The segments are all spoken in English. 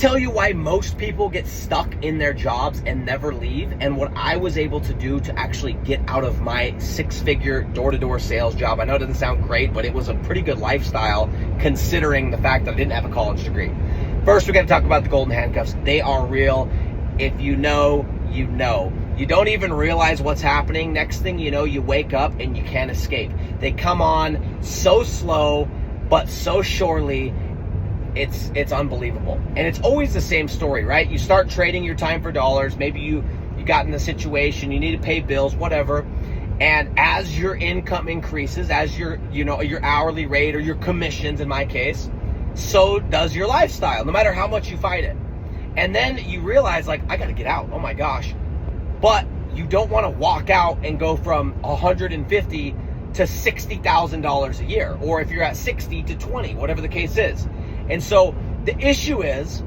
tell you why most people get stuck in their jobs and never leave, and what I was able to do to actually get out of my 6-figure door-to-door sales job. I know it doesn't sound great, but it was a pretty good lifestyle considering the fact that I didn't have a college degree. First, we're gonna talk about the golden handcuffs. They are real. If you know, you know. You don't even realize what's happening. Next thing you know, you wake up and you can't escape. They come on so slow, but so surely. It's unbelievable. And it's always the same story, right? You start trading your time for dollars. Maybe you got in a situation, you need to pay bills, whatever. And as your income increases, as your hourly rate or your commissions in my case, so does your lifestyle, no matter how much you fight it. And then you realize, like, I gotta get out, oh my gosh. But you don't wanna walk out and go from $150 to $60,000 a year. Or if you're at 60 to 20, whatever the case is. And so the issue is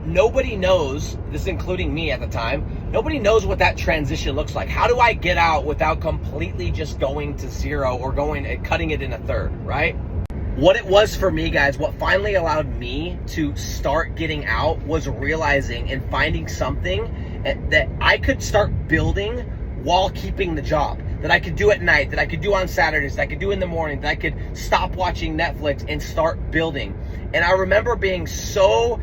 nobody knows, this including me at the time, nobody knows what that transition looks like. How do I get out without completely just going to zero or cutting it in a third, right? What it was for me, guys, what finally allowed me to start getting out was realizing and finding something that I could start building while keeping the job, that I could do at night, that I could do on Saturdays, that I could do in the morning, that I could stop watching Netflix and start building. And I remember being so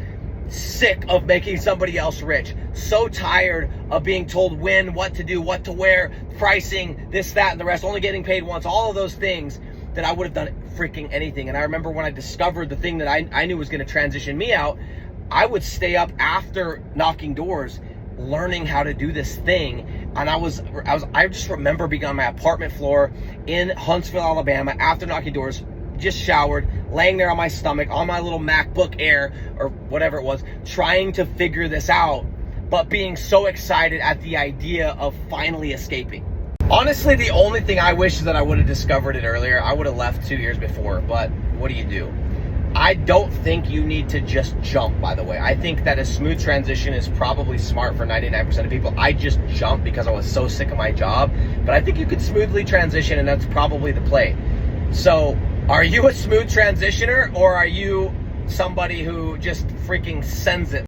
sick of making somebody else rich, so tired of being told when, what to do, what to wear, pricing, this, that, and the rest, only getting paid once, all of those things, that I would have done freaking anything. And I remember when I discovered the thing that I knew was gonna transition me out, I would stay up after knocking doors, learning how to do this thing. And I just remember being on my apartment floor in Huntsville, Alabama, after knocking doors, just showered, laying there on my stomach, on my little MacBook Air, or whatever it was, trying to figure this out, but being so excited at the idea of finally escaping. Honestly, the only thing I wish is that I would have discovered it earlier. I would have left 2 years before, but what do? I don't think you need to just jump, by the way. I think that a smooth transition is probably smart for 99% of people. I just jumped because I was so sick of my job, but I think you could smoothly transition, and that's probably the play. So, are you a smooth transitioner, or are you somebody who just freaking sends it?